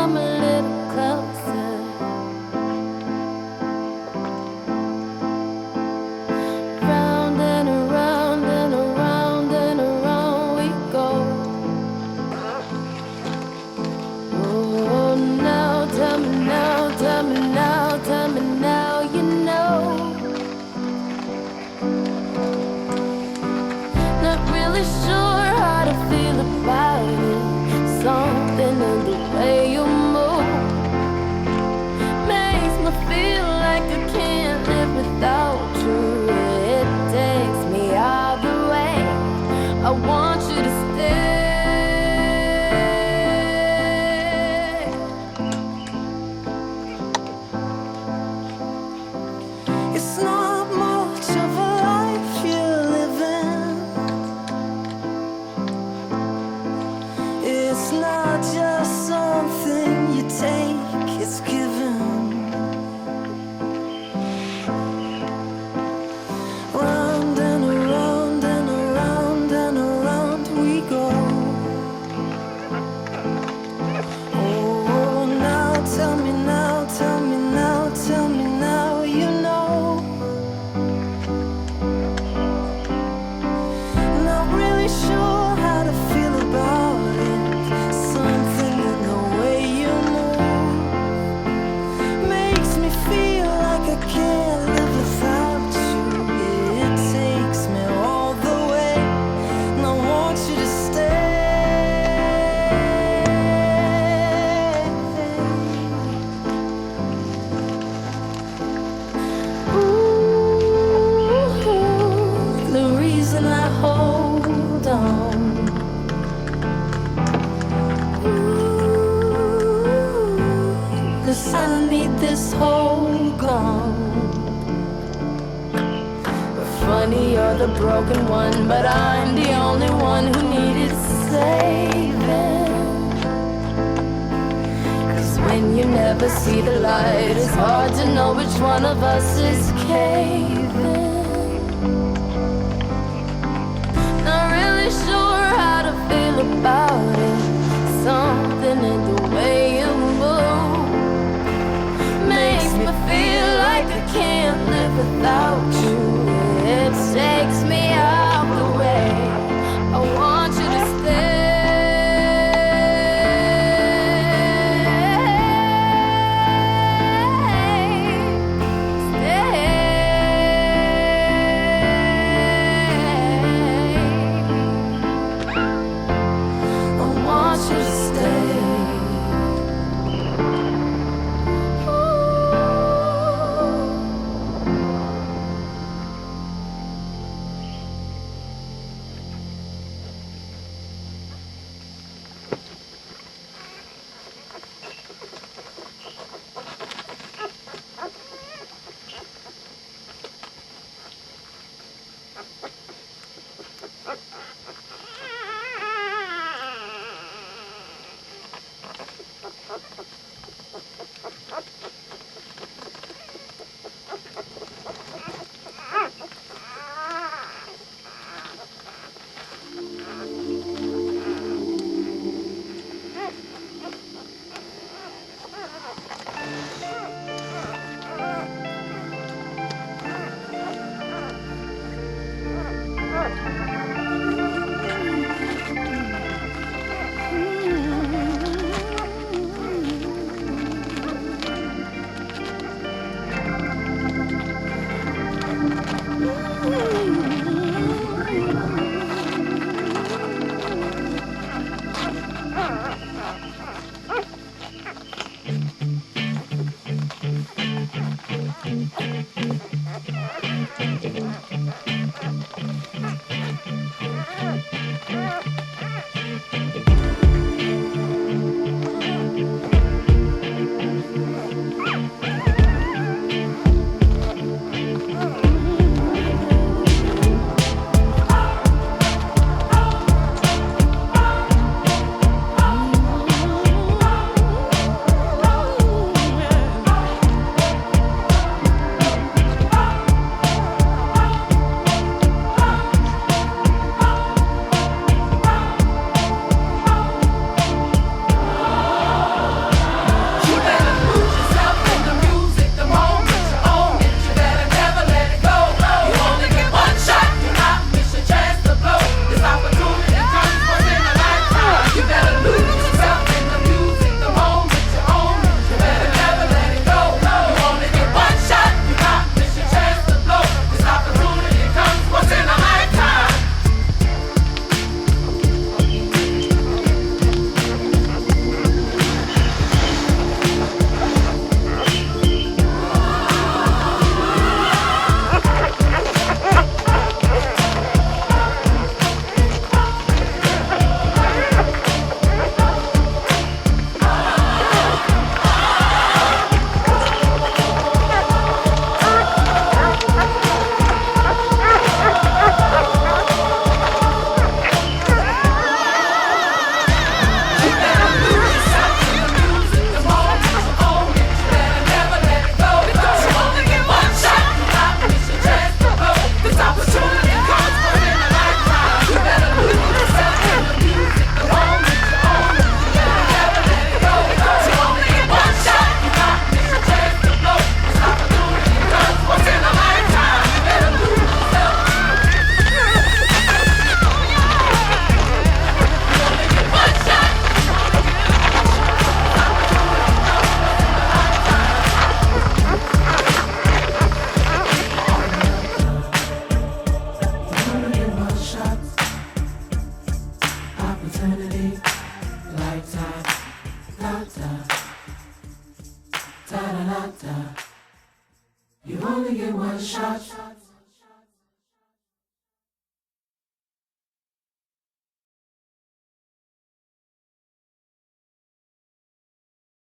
come a little closer. Round and around and around and around we go. Oh, now tell me now, tell me now, tell me now, you know. Not really sure how to feel about it. Something in the way you move makes me feel like I can't live without you. It takes me all the way. I want you to stay. It's not much of a life you're living. It's not just something you take, it's given. Round and around and around and around we go. Oh, now tell me now, tell me now, tell me now, you know. Not really sure how to feel about it. Something in the way you move makes me feel like I can't live without you. It takes me all the way, and I want you to stay. Ooh, the reason I hold on. Ooh, 'cause I need this whole gone. Funny, you're the broken one, but I'm the only one who needed saving. 'Cause when you never see the light, it's hard to know which one of us is caving. Not really sure how to feel about it. Something in the way you move makes me feel like I can't live without you. It takes me out the way. I want you to stay. I want you to stay. Ooh. only get one shot.